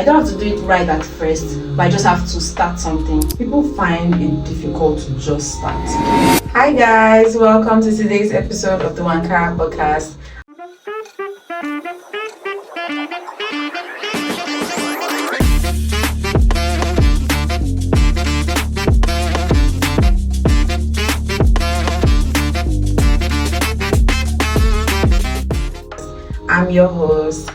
I don't have to do it right at first, but I just have to start something. People find it difficult to just start. Hi guys, welcome to today's episode of the WANKARA podcast. I'm your host,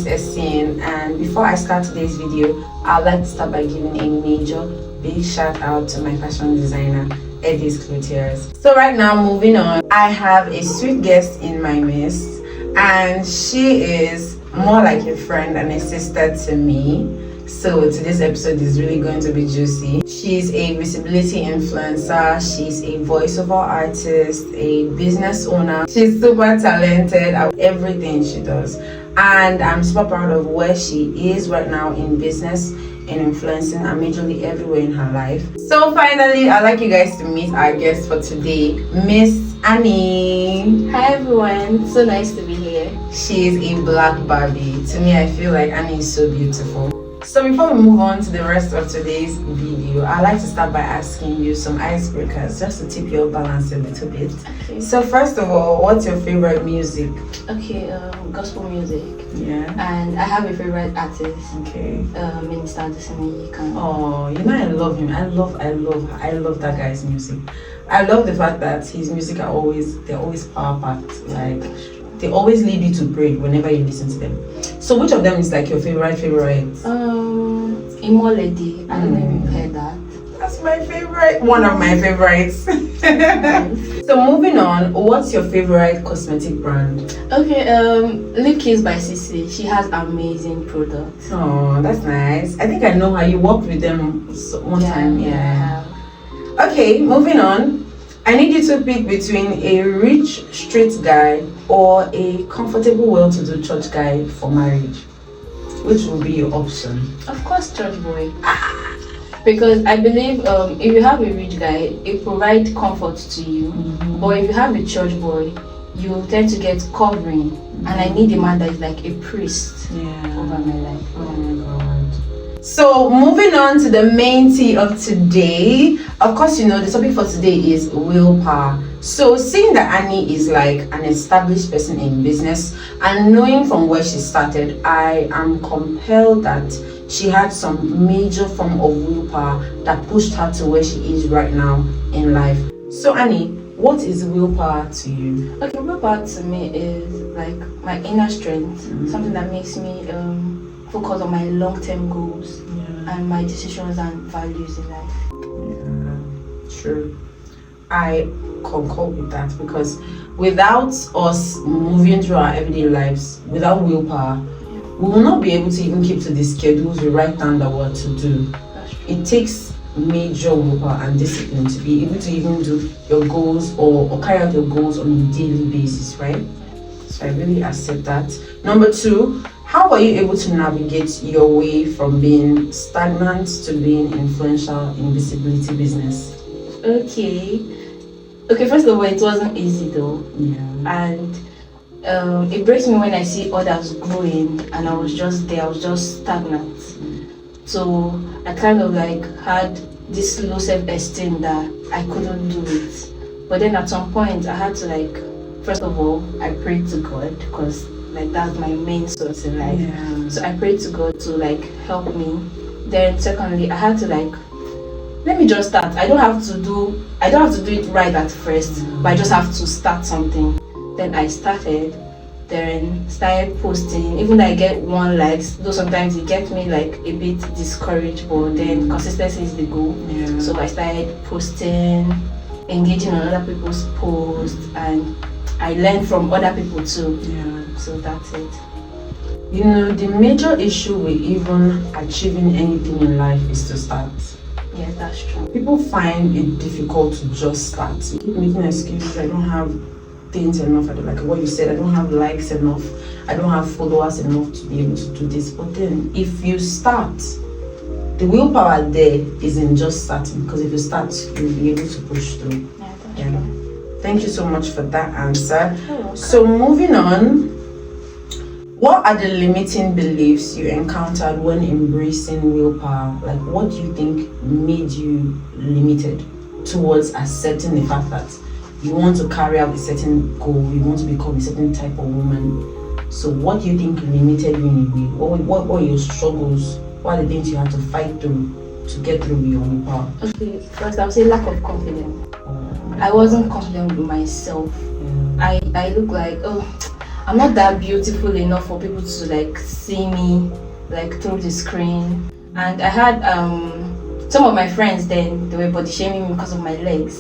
Essien, and before I start today's video, I'd like to start by giving a major big shout out to my fashion designer, Eddie's Clothiers. So right now, moving on, I have a sweet guest in my midst, and she is more like a friend and a sister to me. So today's episode is really going to be juicy. She's a visibility influencer, she's a voiceover artist, a business owner. She's super talented at everything she does. And I'm super proud of where she is right now in business, in influencing, and majorly everywhere in her life. So finally, I'd like you guys to meet our guest for today, Miss Anny. Hi everyone, so nice to be here. She is a black Barbie. To me, I feel like Anny is so beautiful. So before we move on to the rest of today's video, I'd like to start by asking you some icebreakers just to tip your balance a little bit. Okay. So first of all, what's your favorite music? Okay, gospel music. Yeah. And I have a favorite artist. Okay. Minister Essien. Oh, you know I love him. I love that guy's music. I love the fact that his music they're always power packed. Like they always lead you to pray whenever you listen to them. So which of them is like your favorite? Emo Lady. I don't know if you've heard that. That's my favorite. One of my favorites. So moving on, what's your favorite cosmetic brand? Okay, Lip Kiss by Sissy. She has amazing products. Oh, that's nice. I think I know how you worked with them one time. Yeah. Okay, moving on. I need you to pick between a rich street guy or a comfortable, well-to-do church guy for marriage. Which will be your option? Of course, church boy. Because I believe if you have a rich guy, it provides comfort to you. Mm-hmm. But if you have a church boy, you tend to get covering. Mm-hmm. And I need a man that is like a priest over my life. Oh my God. So moving on to the main tea of today. Of course, you know the topic for today is willpower. So seeing that Anny is like an established person in business and knowing from where she started, I am compelled that she had some major form of willpower that pushed her to where she is right now in life. So Anny, what is willpower to you? Okay, willpower to me is like my inner strength, something that makes me focus on my long-term goals and my decisions and values in life. Yeah, true. I concur with that because without us moving through our everyday lives, without willpower, we will not be able to even keep to the schedules we write down that what to do. It takes major willpower and discipline to be able to even do your goals or carry out your goals on a daily basis, right? So I really accept that. Number two, how were you able to navigate your way from being stagnant to being influential in visibility business? Okay, first of all, it wasn't easy though. Yeah. And it breaks me when I see others growing and I was just there, I was just stagnant. So I kind of like had this low self-esteem that I couldn't do it. But then at some point I had to like, first of all, I prayed to God because like that's my main source in life. Yeah. So I prayed to God to like help me. Then secondly, I had to like, let me just start. I don't have to do it right at first, but I just have to start something. Then I started, then started posting. Even though I get 1 like, though sometimes it gets me like a bit discouraged, but then consistency is the goal. Yeah. So I started posting, engaging on other people's posts, and I learned from other people too. Yeah. So that's it. You know, the major issue with even achieving anything in life is to start. Yes, that's true. People find it difficult to just start. You keep making excuses. I don't have things enough. I don't like what you said. I don't have likes enough. I don't have followers enough to be able to do this. But then, if you start, the willpower there is in just starting. Because if you start, you'll be able to push through. Yeah, that's true. Thank you so much for that answer. You're welcome. So moving on, What are the limiting beliefs you encountered when embracing willpower? Like, what do you think made you limited towards accepting the fact that you want to carry out a certain goal, you want to become a certain type of woman? So what do you think limited you in a way? What were your struggles? What are the things you had to fight through to get through your willpower? Okay, first I would say lack of confidence. I wasn't confident with myself. I look like, I'm not that beautiful enough for people to like see me like through the screen. And I had some of my friends then, they were body shaming me because of my legs,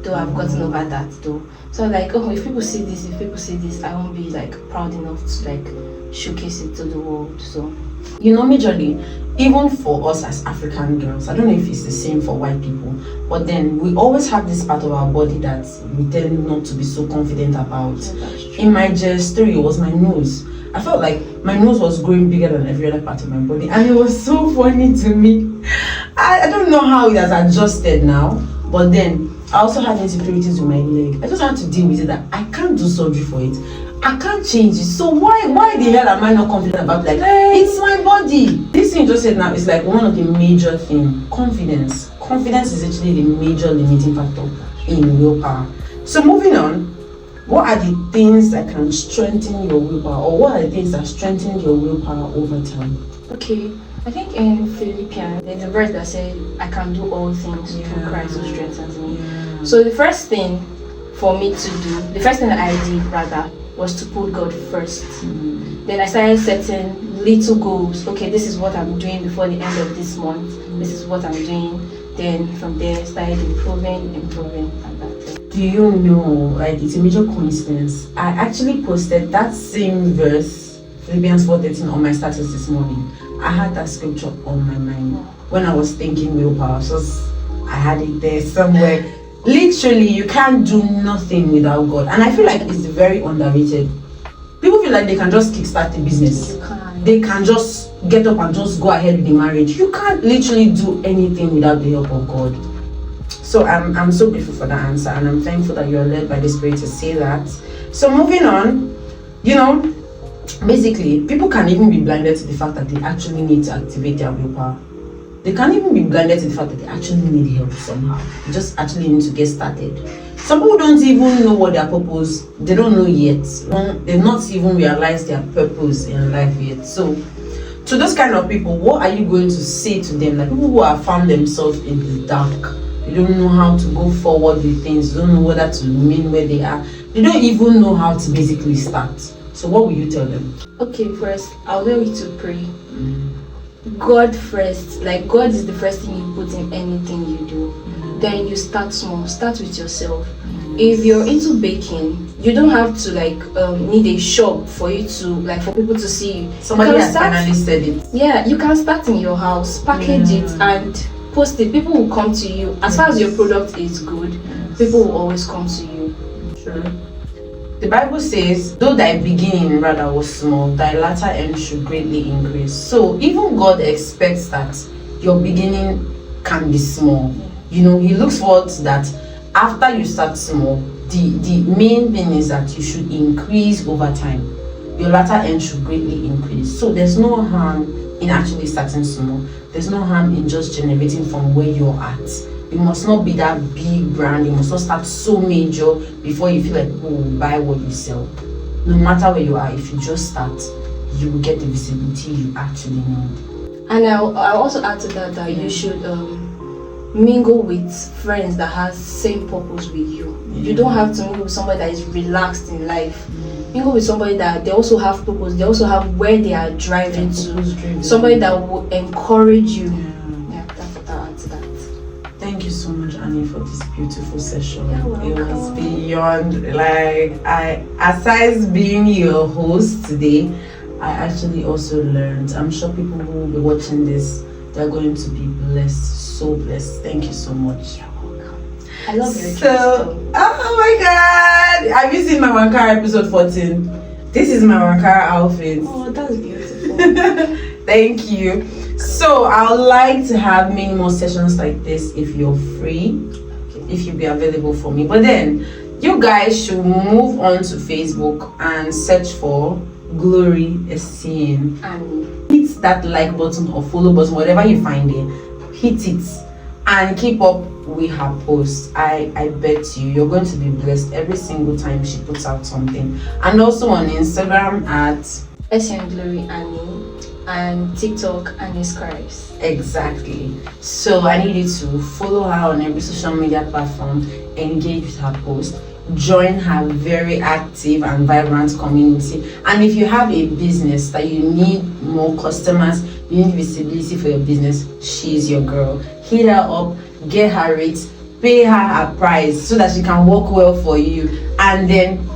though I've gotten over that though. So like, if people see this, I won't be like proud enough to like showcase it to the world. So majorly, even for us as African girls, I don't know if it's the same for white people, but then we always have this part of our body that we tend not to be so confident about. In my story, it was my nose. I felt like my nose was growing bigger than every other part of my body, and it was so funny to me. I don't know how it has adjusted now, but then I also had insecurities with my leg. I just had to deal with it that I can't do surgery for it. I can't change it. So why the hell am I not confident about it? Like, it's my body. This thing you just said now is like one of the major things. Confidence. Confidence is actually the major limiting factor in willpower. So moving on, what are the things that can strengthen your willpower, or what are the things that strengthen your willpower over time? Okay, I think in Philippians there's a verse that says, I can do all things through Christ who strengthens me. So the first thing that I did rather was to put God first. Then I started setting little goals. Okay, this is what I'm doing before the end of this month. This is what I'm doing. Then from there I started improving and that's it. Do you know, like, it's a major coincidence. I actually posted that same verse, Philippians 4:13, on my status this morning. I had that scripture on my mind when I was thinking willpower. So I had it there somewhere. Literally, you can't do nothing without God. And I feel like it's very underrated. People feel like they can just kickstart the business. They can just get up and just go ahead with the marriage. You can't literally do anything without the help of God. So I'm so grateful for that answer, and I'm thankful that you're led by the Spirit to say that. So moving on, basically, people can even be blinded to the fact that they actually need to activate their willpower. They can't even be blinded to the fact that they actually need help somehow. They just actually need to get started. Some people don't even know what their purpose, they don't know yet. They've not even realized their purpose in life yet. So, to those kind of people, what are you going to say to them? Like people who have found themselves in the dark. They don't know how to go forward with things. They don't know whether to remain where they are. They don't even know how to basically start. So what will you tell them? Okay, first, I'll tell you to pray. God first. Like, God is the first thing you put in anything you do. Then you start small. Start with yourself. If you're into baking, you don't have to need a shop for you to for people to see you. Somebody has finally said it. Yeah, you can start in your house, package it and post it. People will come to you. As far as your product is good, people will always come to you. Sure. The Bible says, though thy beginning rather was small, thy latter end should greatly increase. So even God expects that your beginning can be small. He looks forward to that. After you start small, the main thing is that you should increase over time. Your latter end should greatly increase. So there's no harm in actually starting small. There's no harm in just generating from where you're at. You must not be that big brand. You must not start so major before you feel like people will buy what you sell. No matter where you are, if you just start, you will get the visibility you actually need. And I'll also add to that you should mingle with friends that has same purpose with you. You don't have to mingle with somebody that is relaxed in life. Mingle with somebody that they also have purpose. They also have where they are driving to. Somebody that will encourage you. That's what I'll add to that. Thank you so much, Annie, for this beautiful session. It was beyond, aside being your host today, I actually also learned. I'm sure people who will be watching this, they're going to be blessed, so blessed. Thank you so much. You're welcome. I love your oh my God! Have you seen my WANKARA episode 14? This is my WANKARA outfit. Oh, that's beautiful. Thank you. So I would like to have many more sessions like this if you're free, if you'll be available for me. But then you guys should move on to Facebook and search for Glory Essien. And Hit that like button or follow button, whatever you find there. Hit it and keep up with her posts. I bet you're going to be blessed every single time she puts out something. And also on Instagram at Essien Glory Anny, and TikTok Anny's Christ. exactly. So I need you to follow her on every social media platform, engage with her post, join her very active and vibrant community. And if you have a business that you need more customers, you need visibility for your business, she's your girl. Hit her up, get her rates, pay her her price so that she can work well for you. And then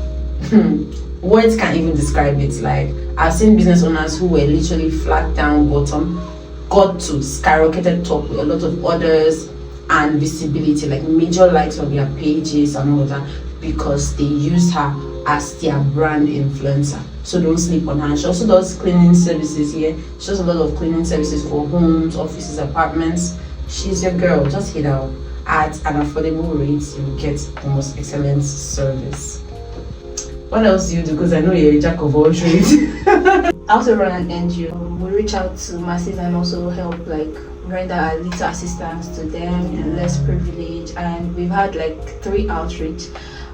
words can't even describe it. Like, I've seen business owners who were literally flat down bottom got to skyrocketed top with a lot of orders and visibility, like major likes on their pages and all that, because they used her as their brand influencer. So don't sleep on her. She also does cleaning services here. She does a lot of cleaning services for homes, offices, apartments. She's your girl. Just hit her at an affordable rate. You will get the most excellent service. What else do you do? Because I know you're a jack of all trades. I also run an NGO. We reach out to masses and also help like render a little assistance to them, less privilege. And we've had like 3 outreach.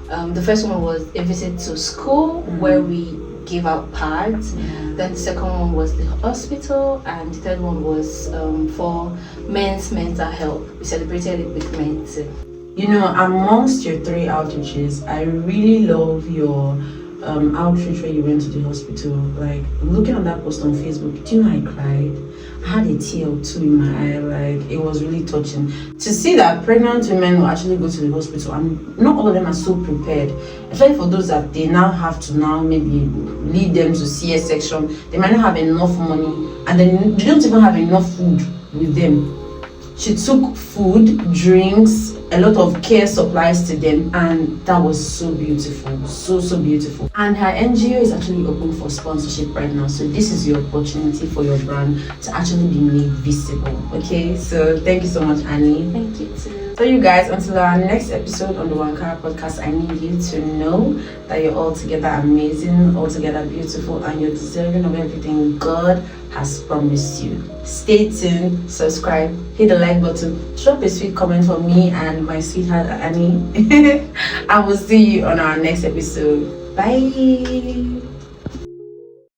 The first one was a visit to school where we gave out pads. Then the second one was the hospital, and the third one was for men's mental health. We celebrated it with men too. You know, amongst your 3 outreaches, I really love your outreach where you went to the hospital. Like, looking at that post on Facebook, do you know I cried? I had a tear or two in my eye. Like, it was really touching to see that pregnant women will actually go to the hospital, and not all of them are so prepared, especially for those that they now have to now maybe lead them to CS section. They might not have enough money, and then they don't even have enough food with them. She took food, drinks, a lot of care supplies to them, and that was so beautiful, so beautiful. And her NGO is actually open for sponsorship right now, so this is your opportunity for your brand to actually be made visible. Okay, so thank you so much, Anny. Thank you too. So you guys, until our next episode on the WANKARA podcast, I need you to know that you're altogether amazing, altogether beautiful, and you're deserving of everything God has promised you. Stay tuned, subscribe, hit the like button, drop a sweet comment for me and my sweetheart Anny. I will see you on our next episode. Bye.